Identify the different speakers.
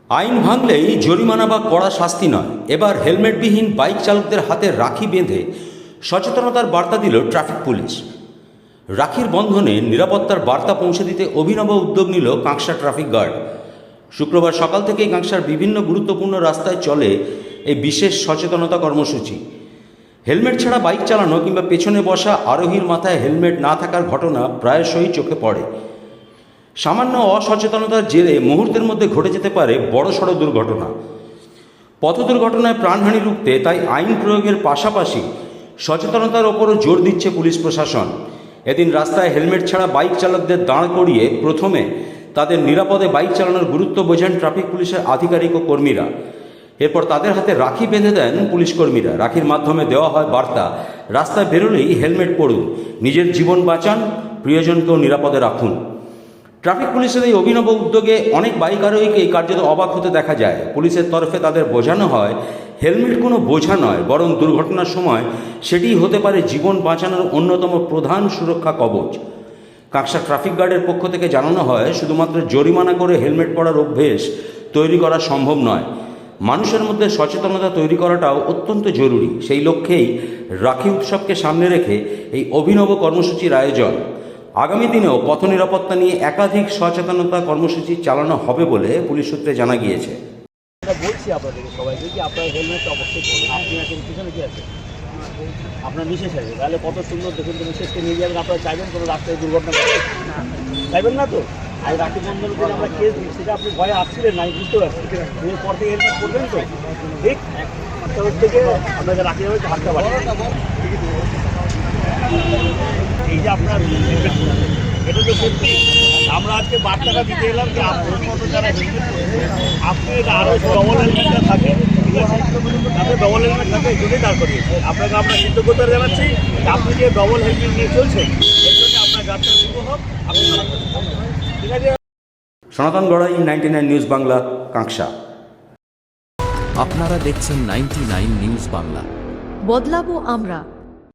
Speaker 1: আইন ভাঙলেই জরিমানা বা কড়া শাস্তি নয়, এবার হেলমেটবিহীন বাইক চালকদের হাতে রাখি বেঁধে সচেতনতার বার্তা দিল ট্রাফিক পুলিশ। রাখির বন্ধনে নিরাপত্তার বার্তা পৌঁছে দিতে অভিনব উদ্যোগ নিল কাঁকসা ট্রাফিক গার্ড। শুক্রবার সকাল থেকেই কাঁকসার বিভিন্ন গুরুত্বপূর্ণ রাস্তায় চলে এই বিশেষ সচেতনতা কর্মসূচি। হেলমেট ছাড়া বাইক চালানো কিংবা পেছনে বসা আরোহীর মাথায় হেলমেট না থাকার ঘটনা প্রায়শই চোখে পড়ে। সামান্য অসচেতনতার জেরে মুহূর্তের মধ্যে ঘটে যেতে পারে বড়সড় দুর্ঘটনা। পথ দুর্ঘটনায় প্রাণহানি রুখতে তাই আইন প্রয়োগের পাশাপাশি সচেতনতার ওপরও জোর দিচ্ছে পুলিশ প্রশাসন। এদিন রাস্তায় হেলমেট ছাড়া বাইক চালকদের দাঁড় করিয়ে প্রথমে তাদের নিরাপদে বাইক চালানোর গুরুত্ব বোঝেন ট্রাফিক পুলিশের আধিকারিক ও কর্মীরা। এরপর তাদের হাতে রাখি বেঁধে দেন পুলিশ কর্মীরা। রাখির মাধ্যমে দেওয়া হয় বার্তা, রাস্তায় বেরোলেই হেলমেট পরুন, নিজের জীবন বাঁচান, প্রিয়জনকেও নিরাপদে রাখুন। ট্রাফিক পুলিশের এই অভিনব উদ্যোগে অনেক বাইক আরোহীকেই কার্যত অবাক হতে দেখা যায়। পুলিশের তরফে তাদের বোঝানো হয় হেলমেট কোনো বোঝা নয়, বরং দুর্ঘটনার সময় সেটিই হতে পারে জীবন বাঁচানোর অন্যতম প্রধান সুরক্ষা কবচ। কাঁকসা ট্রাফিক গার্ডের পক্ষ থেকে জানানো হয়, শুধুমাত্র জরিমানা করে হেলমেট পরার অভ্যেস তৈরি করা সম্ভব নয়, মানুষের মধ্যে সচেতনতা তৈরি করাটাও অত্যন্ত জরুরি। সেই লক্ষ্যেই রাখি উৎসবকে সামনে রেখে এই অভিনব কর্মসূচির আয়োজন। আগামী দিনেও পথ নিরাপত্তা নিয়ে একাধিক সচেতনতা কর্মসূচি চালানো হবে বলে পুলিশ সূত্রে জানা গিয়েছে।
Speaker 2: বলছি আপনাদেরকে সবাইকে কি আপনার হেলমেটটা অবশ্যই করবেন। আপনি আছেন পিছনে কি আছে আপনার বিশেষ আছে, তাহলে কত সুন্দর দেখুন, তো বিশেষকে নিয়ে যাবেন। আপনারা চাইবেন কোনো রাস্তায় দুর্ঘটনা ঘটে? চাইবেন না তো। আর রাখি বন্ধনের জন্য আমরা কেস দিই, সেটা আপনি ভয়ে আসছিলেন না, আমি বুঝতে পারছি। পর থেকে হেলমেট করবেন তো, ঠিক তরফ থেকে আপনাকে রাখি যাবে হাতটা বাড়ি। এই যে আপনার এটা তো সত্যি, আমরা আজকে বার্তাটা দিতে এলাম যে আপনার মতো যারা হেলমেট করছে, আপনি আরও ডবল হেলমেটটা থাকে, ঠিক আছে, তাতে ডবল হেলমেট থাকে, এই জন্যই দাঁড় করিয়েছে। আপনাকে আমরা কৃতজ্ঞতা জানাচ্ছি আপনি যে ডবল হেলমেট নিয়ে চলছেন, এর জন্য আপনার যাত্রা শুভ হোক। আপনি ঠিক আছে।
Speaker 1: সনাতন গড়াই, 99 নিউজ বাংলা, কাঁকসা।
Speaker 3: আপনারা দেখছেন 99 নিউজ বাংলা।
Speaker 4: বদলাবো আমরা।